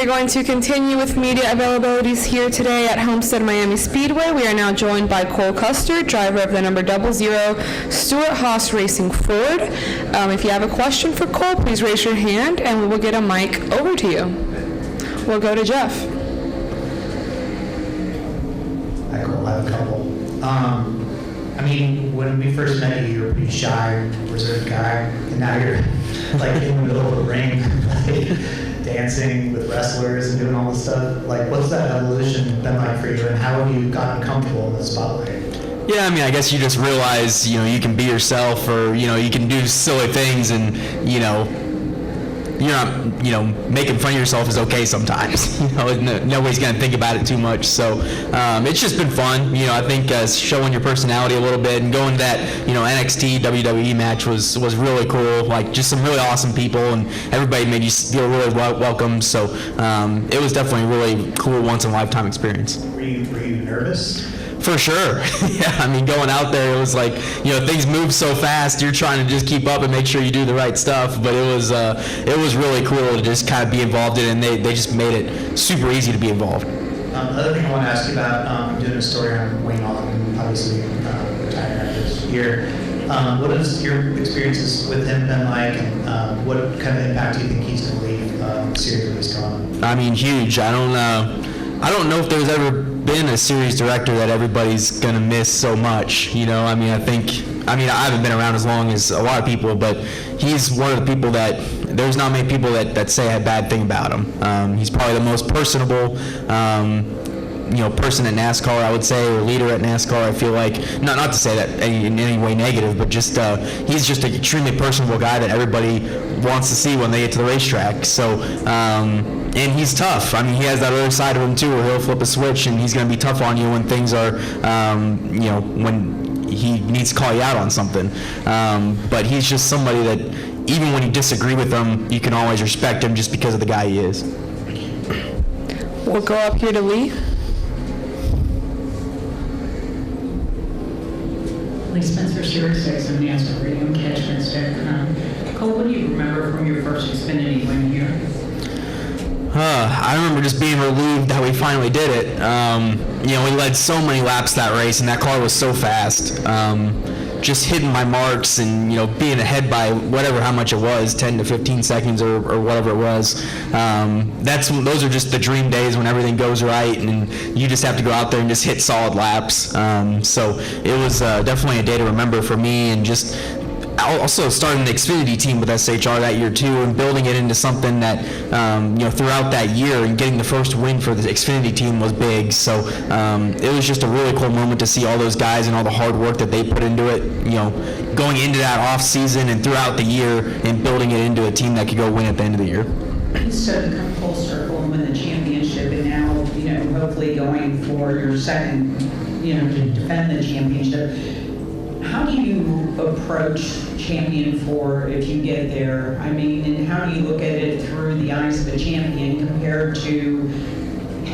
are going to continue with media availabilities here today at Homestead-Miami Speedway. We are now joined by Cole Custer, driver of the number 00 Stewart-Haas Racing Ford. If you have a question for Cole, please raise your hand and we will get a mic over to you. We'll go to Jeff. Hi, Cole. I have a couple. When we first met you were a pretty shy, reserved guy, and now you're like in the middle of the ring, like, dancing with wrestlers and doing all this stuff. Like, what's that evolution been like for you, and how have you gotten comfortable in the spotlight? Yeah, I guess you just realize, you can be yourself, or, you can do silly things, and, you're not, making fun of yourself is okay sometimes. Nobody's going to think about it too much. So it's just been fun. I think showing your personality a little bit and going to that, NXT WWE match was really cool. Like, just some really awesome people, and everybody made you feel really welcome. So it was definitely a really cool once-in-a-lifetime experience. Were you nervous? For sure. Yeah, going out there, it was like, things move so fast, you're trying to just keep up and make sure you do the right stuff, but it was really cool to just kind of be involved in it, and they just made it super easy to be involved. The other thing I want to ask you about, doing a story on Wayne Allman, obviously retiring after this year. What has your experiences with him been like, and what kind of impact do you think he's going to leave series when he's gone? Huge. I don't know if there's ever been a series director that everybody's going to miss so much. I haven't been around as long as a lot of people, but he's one of the people that, there's not many people that say a bad thing about him. He's probably the most personable, person at NASCAR, I would say, or leader at NASCAR. I feel like, not to say that in any way negative, but just he's just an extremely personable guy that everybody wants to see when they get to the racetrack. So, and he's tough. He has that other side of him too, where he'll flip a switch and he's going to be tough on you when things are, when he needs to call you out on something. But he's just somebody that, even when you disagree with him, you can always respect him just because of the guy he is. We'll go up here to Lee. Lee Spencer, Series 6 of NASCAR Radio and Catchment.com. Cole, what do you remember from your first Xfinity win here? I remember just being relieved that we finally did it. We led so many laps that race, and that car was so fast. Just hitting my marks and, being ahead by how much it was, 10 to 15 seconds or whatever it was. Those are just the dream days when everything goes right and you just have to go out there and just hit solid laps. So it was definitely a day to remember for me, and just also starting the Xfinity team with SHR that year too, and building it into something that throughout that year, and getting the first win for the Xfinity team was big. So it was just a really cool moment to see all those guys and all the hard work that they put into it, going into that off season and throughout the year, and building it into a team that could go win at the end of the year. So to come full circle and win the championship, and now hopefully going for your second, to defend the championship. How do you approach Champion 4 if you get there? And how do you look at it through the eyes of a champion compared to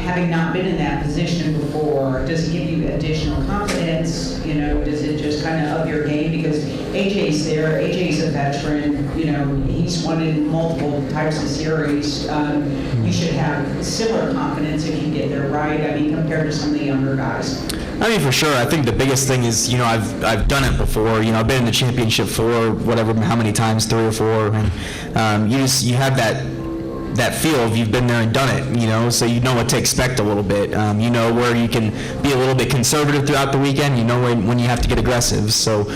having not been in that position before? Does it give you additional confidence? Does it just kind of up your game? Because AJ's there. AJ's a veteran. He's won in multiple types of series. You should have similar confidence if you get there, right? Compared to some of the younger guys. For sure. I think the biggest thing is, I've done it before. I've been in the championship how many times, 3 or 4, and you have that feel of you've been there and done it, so you know what to expect a little bit. Where you can be a little bit conservative throughout the weekend. When you have to get aggressive. So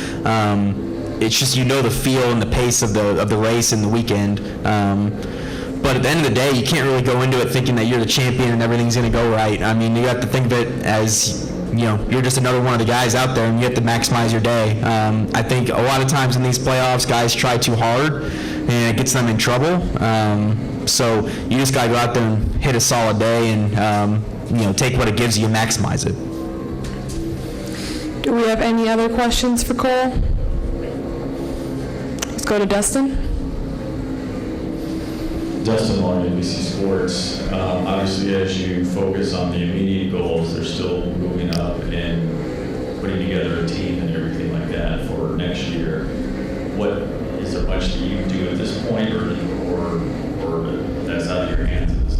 it's just the feel and the pace of the race and the weekend. But at the end of the day, you can't really go into it thinking that you're the champion and everything's going to go right. You have to think of it as, you're just another one of the guys out there, and you have to maximize your day. I think a lot of times in these playoffs, guys try too hard, and it gets them in trouble. So you just got to go out there and hit a solid day, and take what it gives you and maximize it. Do we have any other questions for Cole? Let's go to Dustin. Dustin Long, NBC Sports. Obviously, as you focus on the immediate goals, they're still moving up and putting together a team and everything like that for next year. What is there much that you do at this point, or that's out of your hands?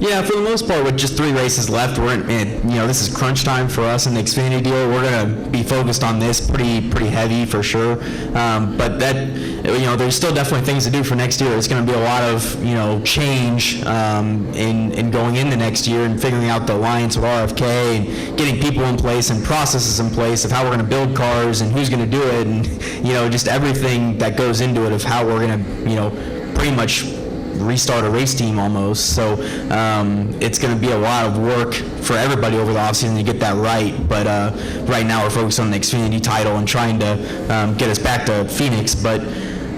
Yeah, for the most part, with just 3 races left, this is crunch time for us in the Xfinity deal. We're going to be focused on this pretty heavy for sure. But there's still definitely things to do for next year. It's going to be a lot of, change in going into next year and figuring out the alliance with RFK and getting people in place and processes in place of how we're going to build cars and who's going to do it and, just everything that goes into it of how we're going to, pretty much restart a race team almost. So it's going to be a lot of work for everybody over the offseason to get that right. But right now we're focused on the Xfinity title and trying to get us back to Phoenix. But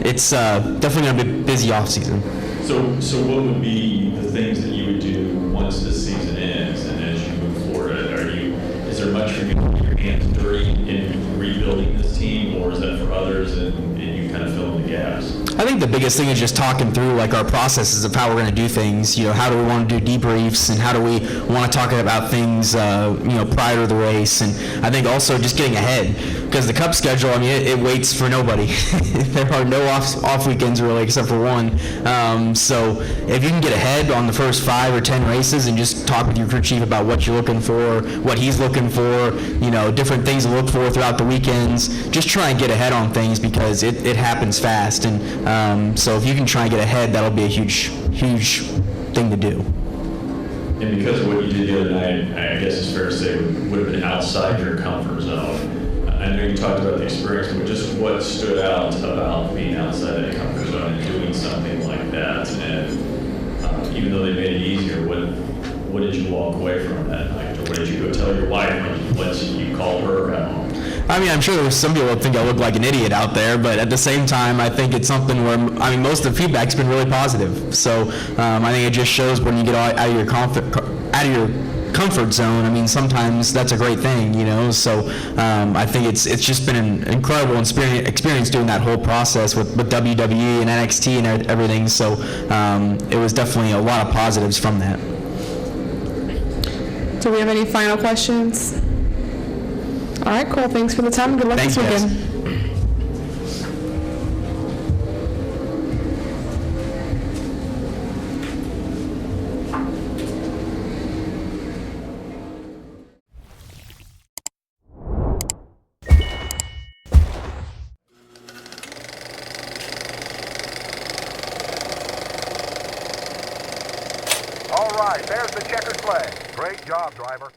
it's definitely going to be a busy offseason. So what would be the things that you would do once this season ends and as you move forward? Is there much for you to get your hands dirty in rebuilding this team, or is that for others and you kind of fill in the gaps? I think the biggest thing is just talking through like our processes of how we're going to do things. How do we want to do debriefs and how do we want to talk about things, prior to the race. And I think also just getting ahead because the Cup schedule, it waits for nobody. There are no off weekends really except for one. So if you can get ahead on the first 5 or 10 races and just talk with your crew chief about what you're looking for, what he's looking for, different things to look for throughout the weekends, just try and get ahead on things because it happens fast. And so if you can try and get ahead, that'll be a huge thing to do. And because of what you did the other night, I guess it's fair to say would have been outside your comfort zone. I know you talked about the experience, but just what stood out about being outside that comfort zone and doing something like that? And even though they made it easier, what did you walk away from that night? Or what did you go tell your wife once you called her around? I'm sure there's some people that think I look like an idiot out there, but at the same time, I think it's something where, most of the feedback's been really positive. So I think it just shows when you get out of your comfort zone. Sometimes that's a great thing, So I think it's just been an incredible experience doing that whole process with WWE and NXT and everything. So it was definitely a lot of positives from that. Do we have any final questions? All right, cool. Thanks for the time. Good luck Thanks, this guys. weekend. All right, there's the checkered flag. Great job, driver.